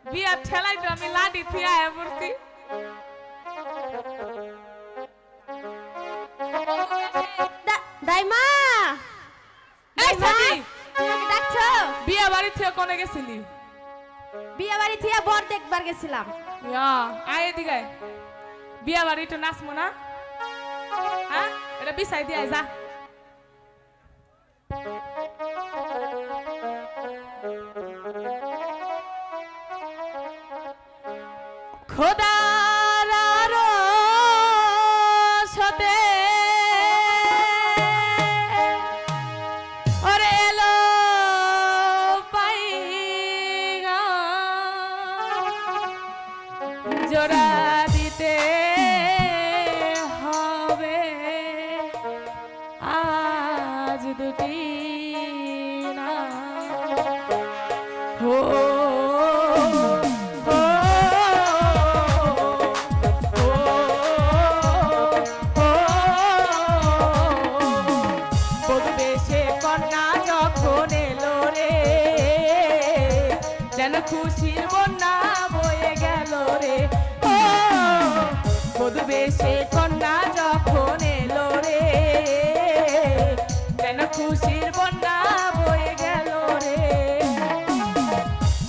বিয়ার ঠেলাই তো আমি লাডি থিয়া আয়া পড়ছি। দাইমা এই সাথী তুমি ডাকছো? বিয়া বাড়ি থেকে কোনে গেছিলি? বিয়া বাড়ি থেকে বর দেখবার গেছিলাম। আয় এদিকে বিয়া বাড়ি তো নাচবো না? হ্যাঁ এটা বিছাই দিয়ে যা। খোদার আরশতে ওরে এলো পাইগা জোড়া দিতে হবে আজ দুটি না হো খুশির বন্যা বয়ে গেল রে ও বধুবেশে কন্যা যখন এলো রে যেন খুশির বন্যা বয়ে গেল রে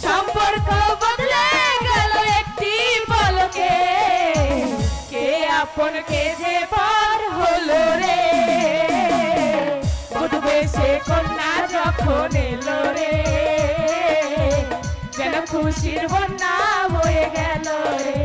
সম্পর্ক বদলে গেল একটি পলকে কে আপন কে যে পর হলো রে বধুবেশে কন্যা যখন এলো রে যেন খুশির বন্যা বয়ে গেল রে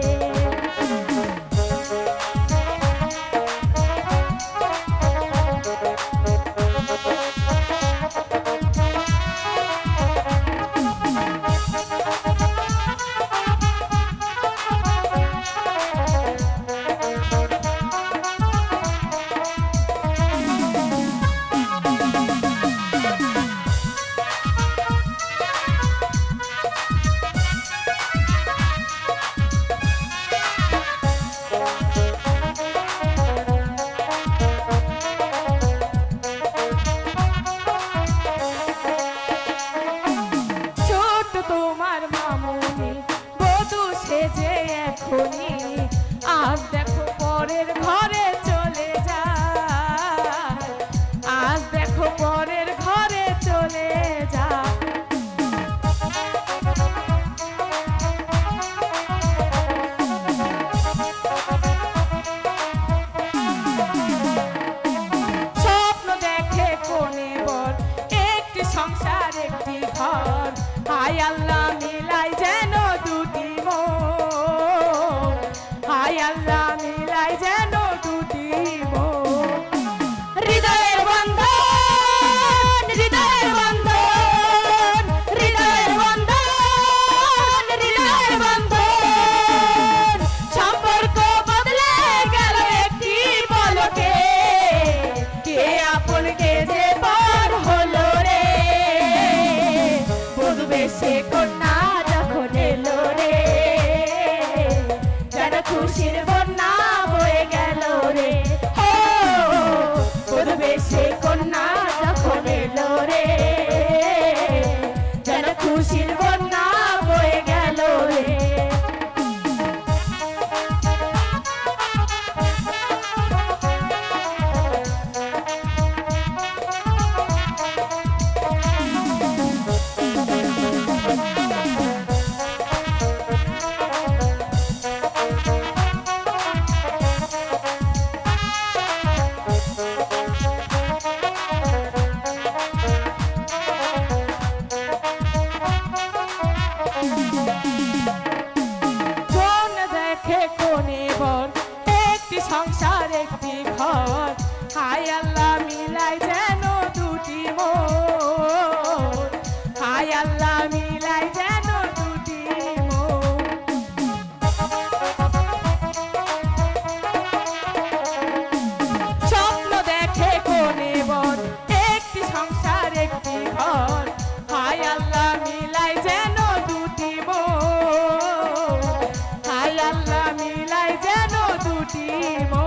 আজ দেখো পরের ঘরে চলে যায় আজ দেখো পরের ঘরে চলে যায় স্বপ্ন দেখে কোনে বর একটি সংসার একটি ঘর হায় আল্লাহ মিলাই যেন দুটি মন হায় আল্লাহ মিলাই যেন দুটি মন হৃদয়ের বন্ধন হৃদয়ের বন্ধন হৃদয়ের বন্ধন হৃদয়ের বন্ধন সম্পর্ক বদলে গেল একটি পলকে কে আপন কে যে পর হলো রে বধুবেশে কন্যা যখন এলো রে যেন খুশির বন্যা বয়ে গেল রে ও বধুবেশে কন্যা যখন এলো রে যেন খুশির বন্যা বয়ে গেল রে সংসার একটি ঘর হায় আল্লাহ মিলাই যেন দুটি মন হায় আল্লাহ মিলাই যেন দুটি মন স্বপ্ন দেখে কোনে বর একটি সংসার একটি ঘর হায় আল্লাহ মিলাই যেন দুটি মন হায় আল্লাহ মিলাই যেন দুটি মন